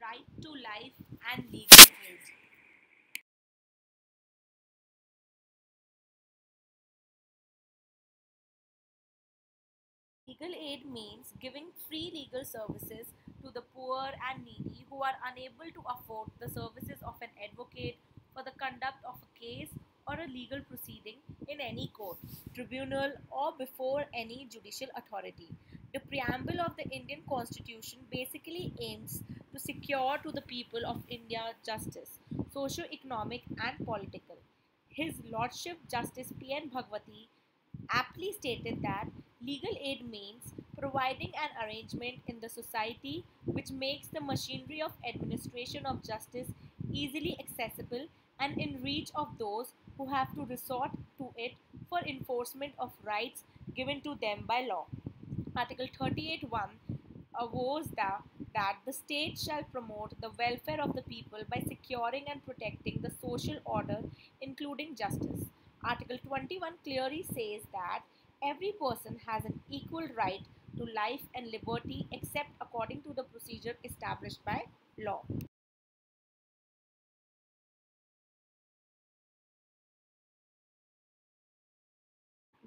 right to life and legal aid. Legal aid means giving free legal services to the poor and needy who are unable to afford the services of an advocate for the conduct of a case or a legal proceeding in any court, tribunal, or before any judicial authority. The preamble of the Indian Constitution basically aims to secure to the people of India justice, socio-economic and political. His Lordship Justice P.N. Bhagwati aptly stated that legal aid means providing an arrangement in the society which makes the machinery of administration of justice easily accessible and in reach of those who have to resort to it for enforcement of rights given to them by law. Article 38.1 avows that the state shall promote the welfare of the people by securing and protecting the social order, including justice. Article 21 clearly says that every person has an equal right to life and liberty except according to the procedure established by law.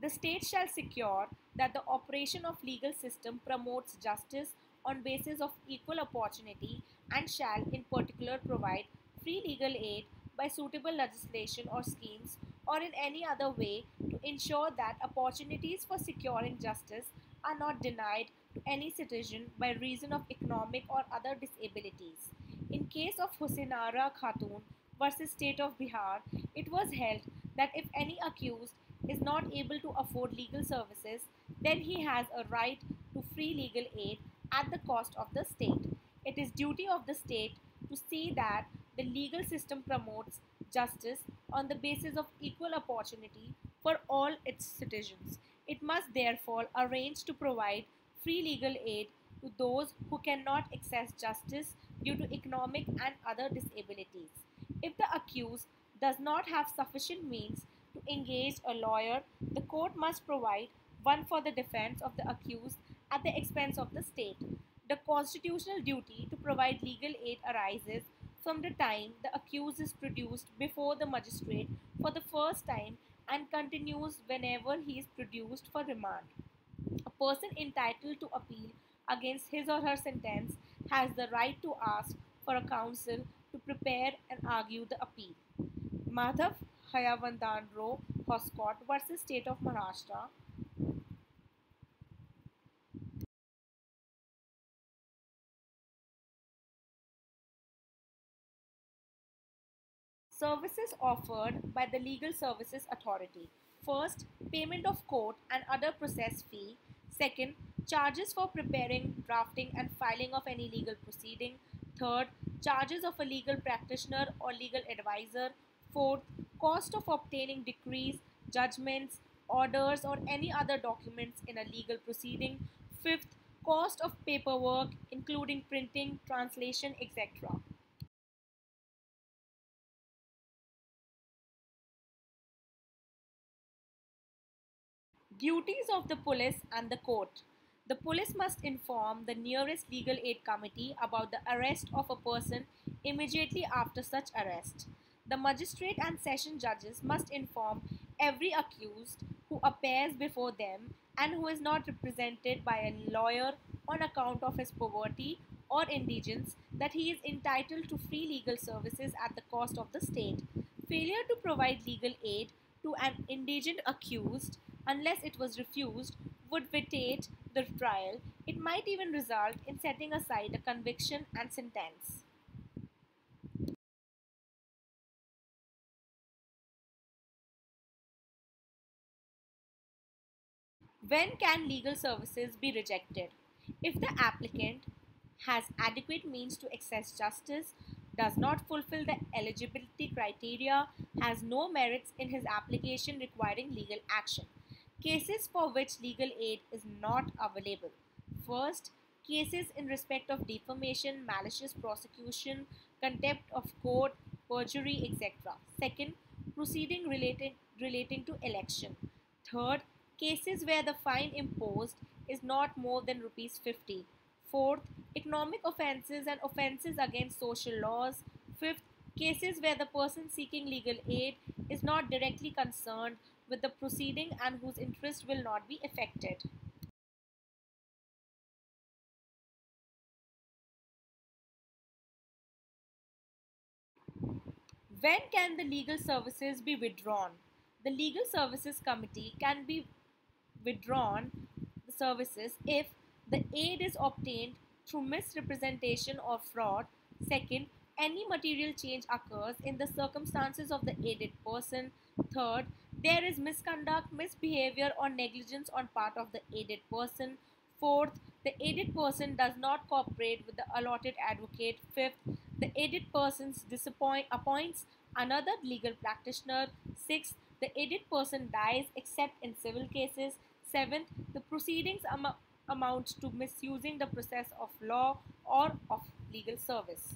The state shall secure that the operation of legal system promotes justice on basis of equal opportunity and shall in particular provide free legal aid by suitable legislation or schemes or in any other way to ensure that opportunities for securing justice are not denied to any citizen by reason of economic or other disabilities. In case of Husinara Khatun versus State of Bihar, it was held that if any accused is not able to afford legal services, then he has a right to free legal aid at the cost of the state. It is duty of the state to see that the legal system promotes justice on the basis of equal opportunity for all its citizens. It must therefore arrange to provide free legal aid to those who cannot access justice due to economic and other disabilities. If the accused does not have sufficient means to engage a lawyer, the court must provide one for the defense of the accused at the expense of the state. The constitutional duty to provide legal aid arises from the time the accused is produced before the magistrate for the first time and continues whenever he is produced for remand. A person entitled to appeal against his or her sentence has the right to ask for a counsel to prepare and argue the appeal. Madhav Hayavandano Hoscott versus State of Maharashtra. Services offered by the Legal Services Authority. First, payment of court and other process fee. Second, charges for preparing, drafting, and filing of any legal proceeding. Third, charges of a legal practitioner or legal advisor. Fourth, cost of obtaining decrees, judgments, orders, or any other documents in a legal proceeding. Fifth, cost of paperwork, including printing, translation, etc. Duties of the police and the court. The police must inform the nearest legal aid committee about the arrest of a person immediately after such arrest. The magistrate and session judges must inform every accused who appears before them and who is not represented by a lawyer on account of his poverty or indigence that he is entitled to free legal services at the cost of the state. Failure to provide legal aid to an indigent accused, unless it was refused, would vitiate the trial. It might even result in setting aside a conviction and sentence. When can legal services be rejected? If the applicant has adequate means to access justice, does not fulfill the eligibility criteria, has no merits in his application requiring legal action. Cases for which legal aid is not available. First, cases in respect of defamation, malicious prosecution, contempt of court, perjury, etc. Second, proceeding relating to election. Third, cases where the fine imposed is not more than rupees 50. Fourth, economic offences and offences against social laws. Fifth, cases where the person seeking legal aid is not directly concerned with the proceeding and whose interest will not be affected. When can the legal services be withdrawn? The Legal Services Committee can be withdrawn the services if the aid is obtained through misrepresentation or fraud. Second, any material change occurs in the circumstances of the aided person. Third, there is misconduct, misbehavior, or negligence on part of the aided person. Fourth, the aided person does not cooperate with the allotted advocate. Fifth, the aided person appoints another legal practitioner. Sixth, the aided person dies except in civil cases. Seventh, the proceedings amount to misusing the process of law or of legal service.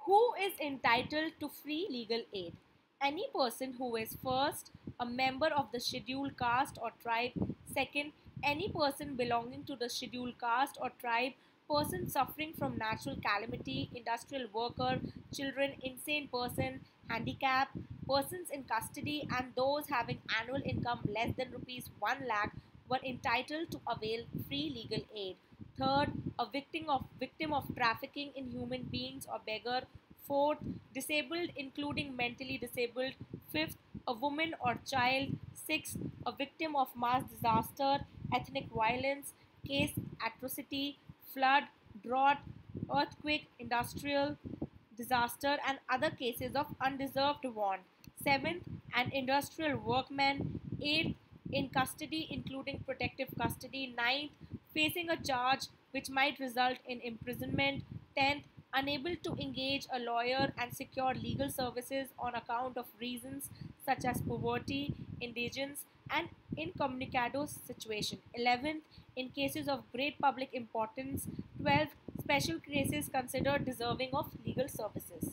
Who is entitled to free legal aid? Any person who is first a member of the scheduled caste or tribe, second, any person belonging to the scheduled caste or tribe, person suffering from natural calamity, industrial worker, children, insane person, handicap, persons in custody, and those having annual income less than rupees 1 lakh were entitled to avail free legal aid. Third, a victim of trafficking in human beings or beggar. Fourth, disabled including mentally disabled. Fifth, a woman or child. Sixth, a victim of mass disaster, ethnic violence, case atrocity, flood, drought, earthquake, industrial disaster, and other cases of undeserved want. Seventh, an industrial workman. Eighth, in custody, including protective custody. Ninth, facing a charge which might result in imprisonment. Tenth, unable to engage a lawyer and secure legal services on account of reasons such as poverty, indigence, and incommunicado situation. 11th, in cases of great public importance. 12th, special cases considered deserving of legal services.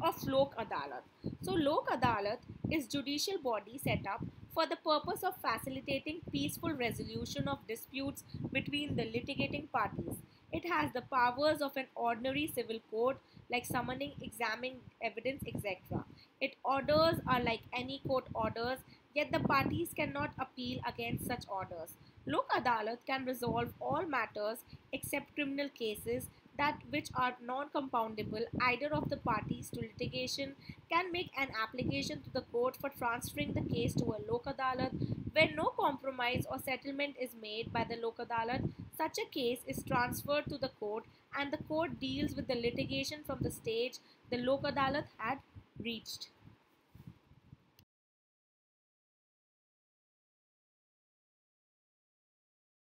Of Lok Adalat. So Lok Adalat is judicial body set up for the purpose of facilitating peaceful resolution of disputes between the litigating parties. It has the powers of an ordinary civil court like summoning, examining evidence, etc. Its orders are like any court orders, yet the parties cannot appeal against such orders. Lok Adalat can resolve all matters except criminal cases that which are non-compoundable. Either of the parties to litigation can make an application to the court for transferring the case to a Lok Adalat. Where no compromise or settlement is made by the Lok Adalat, such a case is transferred to the court and the court deals with the litigation from the stage the Lok Adalat had reached.